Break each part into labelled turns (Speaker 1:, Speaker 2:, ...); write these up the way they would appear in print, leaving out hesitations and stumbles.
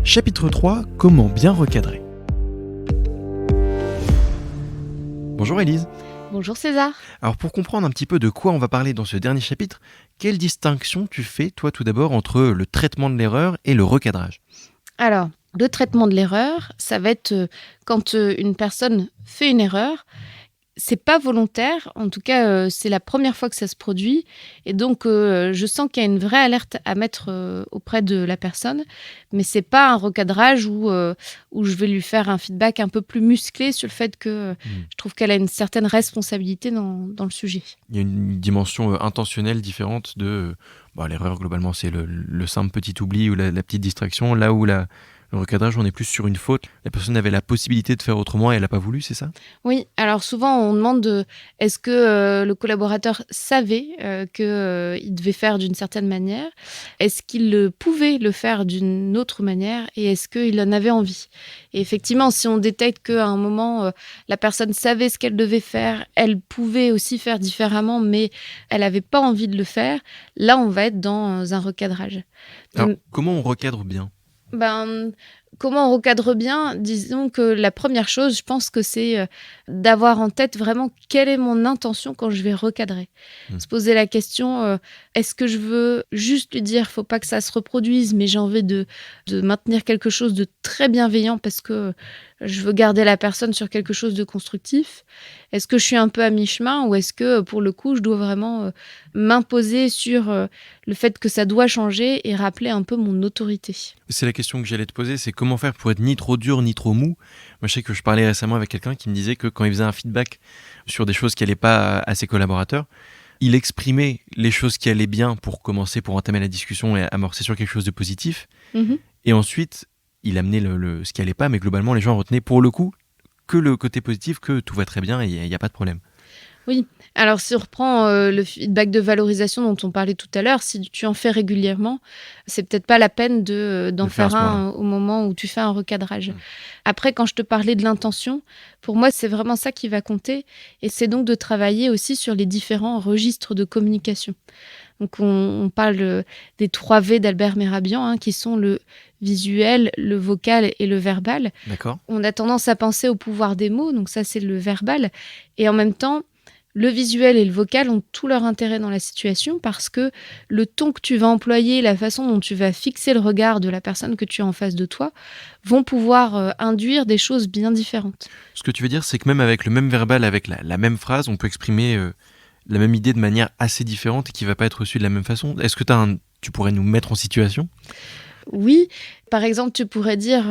Speaker 1: Chapitre 3, comment bien recadrer. Bonjour Élise.
Speaker 2: Bonjour César.
Speaker 1: Alors pour comprendre un petit peu de quoi on va parler dans ce dernier chapitre, quelle distinction tu fais toi tout d'abord entre le traitement de l'erreur et le recadrage ?
Speaker 2: Alors, le traitement de l'erreur, ça va être quand une personne fait une erreur, c'est pas volontaire, en tout cas c'est la première fois que ça se produit, et donc je sens qu'il y a une vraie alerte à mettre auprès de la personne, mais c'est pas un recadrage où je vais lui faire un feedback un peu plus musclé sur le fait que je trouve qu'elle a une certaine responsabilité dans le sujet.
Speaker 1: Il y a une dimension intentionnelle différente de... l'erreur globalement c'est le simple petit oubli ou la petite distraction, là où le recadrage on est plus sur une faute. La personne avait la possibilité de faire autrement et elle n'a pas voulu, c'est ça ?
Speaker 2: Oui, alors souvent on demande est-ce que le collaborateur savait qu'il devait faire d'une certaine manière ? Est-ce qu'il pouvait le faire d'une autre manière ? Et est-ce qu'il en avait envie ? Et effectivement, si on détecte qu'à un moment, la personne savait ce qu'elle devait faire, elle pouvait aussi faire différemment, mais elle n'avait pas envie de le faire, là on va être dans un recadrage.
Speaker 1: Alors, comment on recadre bien ?
Speaker 2: Comment on recadre bien ? Disons que la première chose, je pense que c'est d'avoir en tête vraiment quelle est mon intention quand je vais recadrer. Se poser la question, est-ce que je veux juste lui dire, faut pas que ça se reproduise, mais j'ai envie de maintenir quelque chose de très bienveillant parce que je veux garder la personne sur quelque chose de constructif ? Est-ce que je suis un peu à mi-chemin ou est-ce que, pour le coup, je dois vraiment m'imposer sur le fait que ça doit changer et rappeler un peu mon autorité ?
Speaker 1: C'est la question que j'allais te poser, c'est comment faire pour être ni trop dur ni trop mou. Moi je sais que je parlais récemment avec quelqu'un qui me disait que quand il faisait un feedback sur des choses qui n'allaient pas à ses collaborateurs, il exprimait les choses qui allaient bien pour commencer, pour entamer la discussion et amorcer sur quelque chose de positif. Et ensuite, il amenait ce qui allait pas, mais globalement les gens retenaient pour le coup que le côté positif, que tout va très bien et il n'y a pas de problème.
Speaker 2: Oui, alors si on reprend le feedback de valorisation dont on parlait tout à l'heure, si tu en fais régulièrement, c'est peut-être pas la peine d'en faire un au moment où tu fais un recadrage. Après, quand je te parlais de l'intention, pour moi, c'est vraiment ça qui va compter. Et c'est donc de travailler aussi sur les différents registres de communication. Donc, on parle des 3 V d'Albert Mehrabian, qui sont le visuel, le vocal et le verbal.
Speaker 1: D'accord.
Speaker 2: On a tendance à penser au pouvoir des mots, donc ça, c'est le verbal. Et en même temps, le visuel et le vocal ont tout leur intérêt dans la situation parce que le ton que tu vas employer, la façon dont tu vas fixer le regard de la personne que tu as en face de toi, vont pouvoir induire des choses bien différentes.
Speaker 1: Ce que tu veux dire, c'est que même avec le même verbal, avec la même phrase, on peut exprimer la même idée de manière assez différente et qui ne va pas être reçue de la même façon. Est-ce que tu pourrais nous mettre en situation ?
Speaker 2: Oui, par exemple, tu pourrais dire...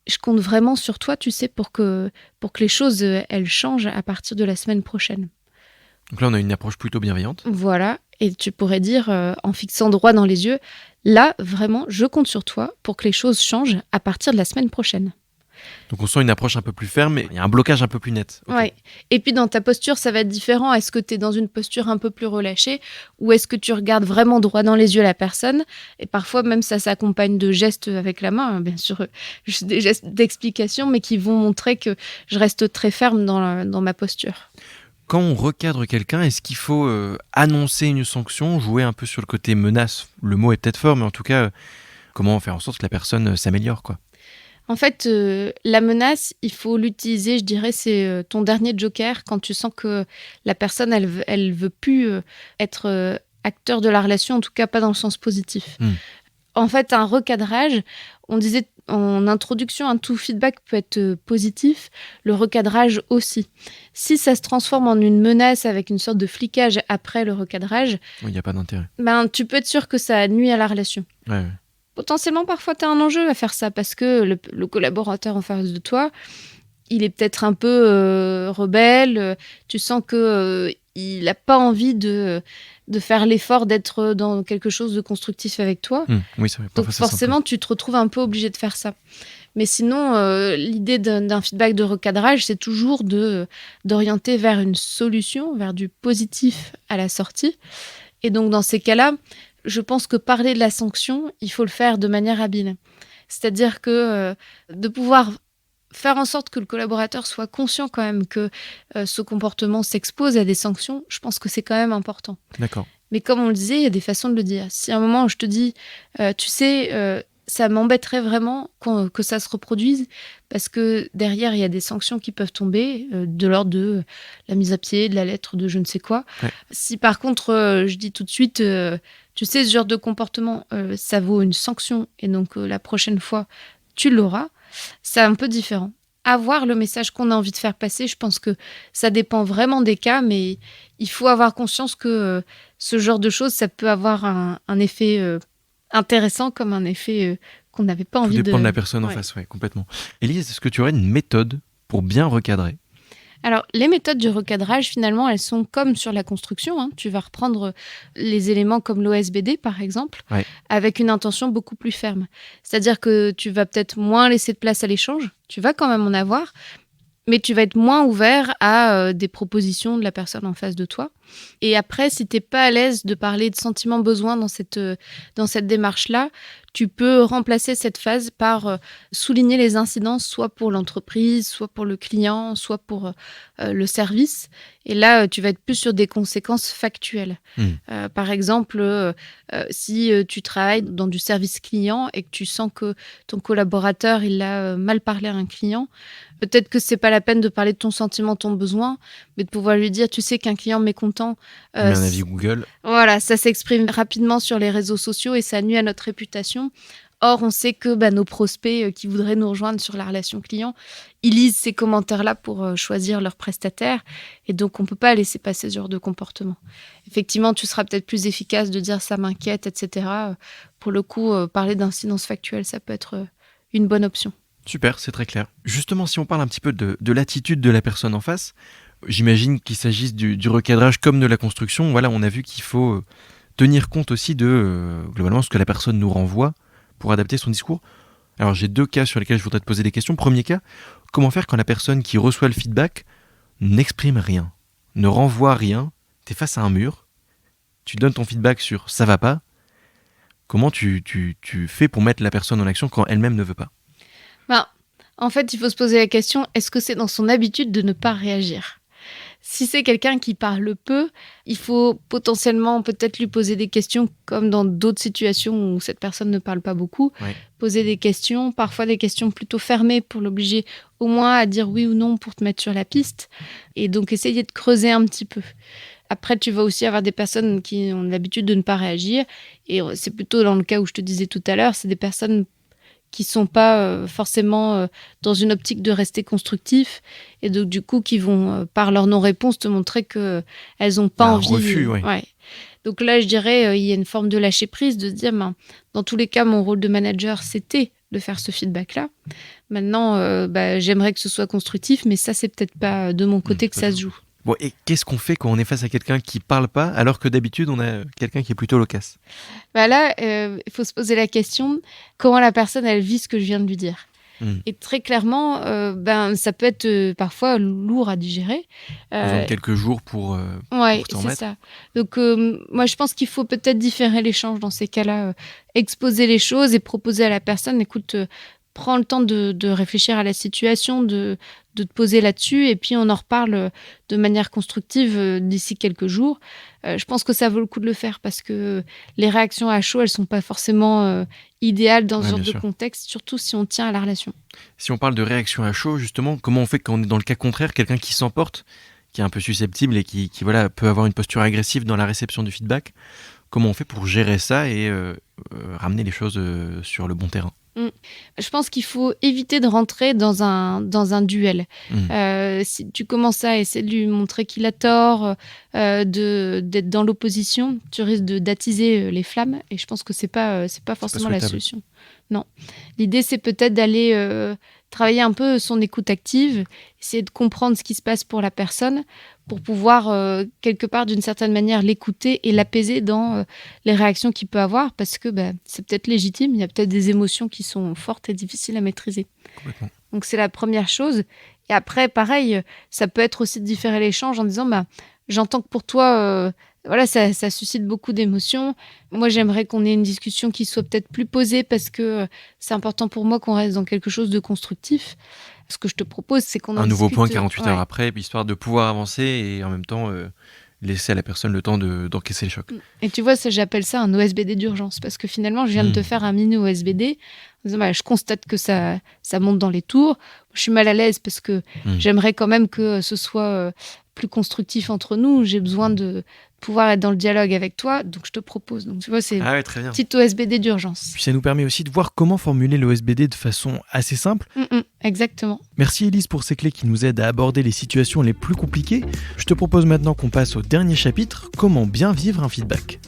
Speaker 2: je compte vraiment sur toi, tu sais, pour que les choses, elles changent à partir de la semaine prochaine.
Speaker 1: Donc là, on a une approche plutôt bienveillante.
Speaker 2: Voilà, et tu pourrais dire, en fixant droit dans les yeux, là, vraiment, je compte sur toi pour que les choses changent à partir de la semaine prochaine.
Speaker 1: Donc on sent une approche un peu plus ferme, mais il y a un blocage un peu plus net. Okay.
Speaker 2: Ouais. Et puis dans ta posture, ça va être différent. Est-ce que tu es dans une posture un peu plus relâchée ou est-ce que tu regardes vraiment droit dans les yeux la personne ? Et parfois même ça s'accompagne de gestes avec la main, bien sûr, juste des gestes d'explication, mais qui vont montrer que je reste très ferme dans ma posture.
Speaker 1: Quand on recadre quelqu'un, est-ce qu'il faut annoncer une sanction, jouer un peu sur le côté menace ? Le mot est peut-être fort, mais en tout cas, comment faire en sorte que la personne s'améliore, quoi ?
Speaker 2: En fait, la menace, il faut l'utiliser, je dirais, c'est ton dernier joker quand tu sens que la personne, elle veut plus être acteur de la relation, en tout cas pas dans le sens positif. En fait, un recadrage, on disait en introduction, tout feedback peut être positif, le recadrage aussi. Si ça se transforme en une menace avec une sorte de flicage après le recadrage,
Speaker 1: il n'y a pas d'intérêt.
Speaker 2: Tu peux être sûr que ça nuit à la relation.
Speaker 1: Ouais.
Speaker 2: Potentiellement, parfois, tu as un enjeu à faire ça parce que le collaborateur en face de toi, il est peut-être un peu rebelle. Tu sens qu'il n'a pas envie de faire l'effort d'être dans quelque chose de constructif avec toi.
Speaker 1: Oui, c'est vrai.
Speaker 2: Donc forcément, tu te retrouves un peu obligé de faire ça. Mais sinon, l'idée d'un feedback de recadrage, c'est toujours d'orienter vers une solution, vers du positif à la sortie. Et donc, dans ces cas-là, je pense que parler de la sanction, il faut le faire de manière habile. C'est-à-dire que de pouvoir faire en sorte que le collaborateur soit conscient quand même que ce comportement s'expose à des sanctions, je pense que c'est quand même important.
Speaker 1: D'accord.
Speaker 2: Mais comme on le disait, il y a des façons de le dire. Si à un moment, je te dis, tu sais, ça m'embêterait vraiment que ça se reproduise parce que derrière, il y a des sanctions qui peuvent tomber de l'ordre de la mise à pied, de la lettre, de je ne sais quoi.
Speaker 1: Ouais.
Speaker 2: Si par contre, je dis tout de suite, tu sais, ce genre de comportement, ça vaut une sanction et donc la prochaine fois, tu l'auras, c'est un peu différent. Avoir le message qu'on a envie de faire passer, je pense que ça dépend vraiment des cas, mais il faut avoir conscience que ce genre de choses, ça peut avoir un effet intéressant comme un effet qu'on n'avait pas
Speaker 1: Tout
Speaker 2: envie de...
Speaker 1: dépend de la personne en
Speaker 2: Ouais.
Speaker 1: face, ouais, complètement. Élise, est-ce que tu aurais une méthode pour bien recadrer?
Speaker 2: Alors, les méthodes du recadrage, finalement, elles sont comme sur la construction, hein. Tu vas reprendre les éléments comme l'OSBD, par exemple,
Speaker 1: Ouais.
Speaker 2: avec une intention beaucoup plus ferme. C'est-à-dire que tu vas peut-être moins laisser de place à l'échange, tu vas quand même en avoir, mais tu vas être moins ouvert à des propositions de la personne en face de toi. Et après, si tu n'es pas à l'aise de parler de sentiments besoins dans cette démarche-là, tu peux remplacer cette phase par souligner les incidences, soit pour l'entreprise, soit pour le client, soit pour le service. Et là, tu vas être plus sur des conséquences factuelles. Par exemple, si tu travailles dans du service client et que tu sens que ton collaborateur il a mal parlé à un client, peut-être que c'est pas la peine de parler de ton sentiment, ton besoin, mais de pouvoir lui dire, tu sais qu'un client mécontent,
Speaker 1: Tu mets un avis Google.
Speaker 2: voilà, ça s'exprime rapidement sur les réseaux sociaux et ça nuit à notre réputation. Or, on sait que nos prospects qui voudraient nous rejoindre sur la relation client, ils lisent ces commentaires-là pour choisir leur prestataire. Et donc, on ne peut pas laisser passer ce genre de comportement. Effectivement, tu seras peut-être plus efficace de dire ça m'inquiète, etc. Pour le coup, parler d'incidence factuelle, ça peut être une bonne option.
Speaker 1: Super, c'est très clair. Justement, si on parle un petit peu de l'attitude de la personne en face, j'imagine qu'il s'agisse du recadrage comme de la construction. Voilà, on a vu qu'il faut tenir compte aussi de globalement ce que la personne nous renvoie pour adapter son discours. Alors j'ai 2 cas sur lesquels je voudrais te poser des questions. Premier cas, comment faire quand la personne qui reçoit le feedback n'exprime rien, ne renvoie rien, t'es face à un mur, tu donnes ton feedback sur ça va pas, comment tu fais pour mettre la personne en action quand elle-même ne veut pas?
Speaker 2: En fait, il faut se poser la question, est-ce que c'est dans son habitude de ne pas réagir ? Si c'est quelqu'un qui parle peu, il faut potentiellement peut-être lui poser des questions comme dans d'autres situations où cette personne ne parle pas beaucoup.
Speaker 1: Ouais.
Speaker 2: Poser des questions, parfois des questions plutôt fermées pour l'obliger au moins à dire oui ou non pour te mettre sur la piste. Et donc essayer de creuser un petit peu. Après, tu vas aussi avoir des personnes qui ont l'habitude de ne pas réagir. Et c'est plutôt dans le cas où je te disais tout à l'heure, c'est des personnes qui sont pas forcément dans une optique de rester constructifs et donc du coup qui vont par leur non-réponse te montrer que elles ont pas
Speaker 1: Un
Speaker 2: envie.
Speaker 1: refus, ouais.
Speaker 2: Ouais. Donc là, je dirais il y a une forme de lâcher prise, de se dire dans tous les cas, mon rôle de manager, c'était de faire ce feedback-là. Maintenant, j'aimerais que ce soit constructif, mais ça, c'est peut-être pas de mon côté que ça se joue.
Speaker 1: Bon, et qu'est-ce qu'on fait quand on est face à quelqu'un qui parle pas, alors que d'habitude, on a quelqu'un qui est plutôt loquace?
Speaker 2: Là, il faut se poser la question, comment la personne, elle vit ce que je viens de lui dire. Et très clairement, ça peut être parfois lourd à digérer.
Speaker 1: Besoin de quelques jours pour
Speaker 2: Ouais,
Speaker 1: t'en
Speaker 2: c'est
Speaker 1: remettre.
Speaker 2: ça. Donc, moi, je pense qu'il faut peut-être différer l'échange dans ces cas-là. Exposer les choses et proposer à la personne, écoute, prends le temps de réfléchir à la situation, de te poser là-dessus, et puis on en reparle de manière constructive d'ici quelques jours. Je pense que ça vaut le coup de le faire parce que les réactions à chaud, elles sont pas forcément idéales dans ce genre de contexte, surtout si on tient à la relation.
Speaker 1: Si on parle de réaction à chaud, justement, comment on fait quand on est dans le cas contraire, quelqu'un qui s'emporte, qui est un peu susceptible et qui voilà, peut avoir une posture agressive dans la réception du feedback? Comment on fait pour gérer ça et ramener les choses sur le bon terrain?
Speaker 2: Je pense qu'il faut éviter de rentrer dans un duel. Si tu commences à essayer de lui montrer qu'il a tort, d'être dans l'opposition, tu risques d'attiser les flammes. Et je pense que c'est pas forcément la solution. Non. L'idée, c'est peut-être d'aller travailler un peu son écoute active, essayer de comprendre ce qui se passe pour la personne, pour pouvoir, quelque part, d'une certaine manière, l'écouter et l'apaiser dans les réactions qu'il peut avoir, parce que c'est peut-être légitime, il y a peut-être des émotions qui sont fortes et difficiles à maîtriser.
Speaker 1: Complètement.
Speaker 2: Donc, c'est la première chose. Et après, pareil, ça peut être aussi de différer l'échange en disant, j'entends que pour toi, ça suscite beaucoup d'émotions. Moi, j'aimerais qu'on ait une discussion qui soit peut-être plus posée parce que c'est important pour moi qu'on reste dans quelque chose de constructif. Ce que je te propose, c'est qu'on en
Speaker 1: un nouveau
Speaker 2: discute,
Speaker 1: point 48 heures après, histoire de pouvoir avancer et en même temps laisser à la personne le temps d'encaisser le choc.
Speaker 2: Et tu vois, j'appelle ça un OSBD d'urgence, parce que finalement, je viens de te faire un mini OSBD. En disant, je constate que ça monte dans les tours. Je suis mal à l'aise parce que j'aimerais quand même que ce soit plus constructif entre nous. J'ai besoin de pouvoir être dans le dialogue avec toi, donc je te propose. Donc tu vois, c'est une petite OSBD d'urgence.
Speaker 3: Puis ça nous permet aussi de voir comment formuler l'OSBD de façon assez simple.
Speaker 2: Exactement.
Speaker 3: Merci Élise pour ces clés qui nous aident à aborder les situations les plus compliquées. Je te propose maintenant qu'on passe au dernier chapitre, comment bien vivre un feedback.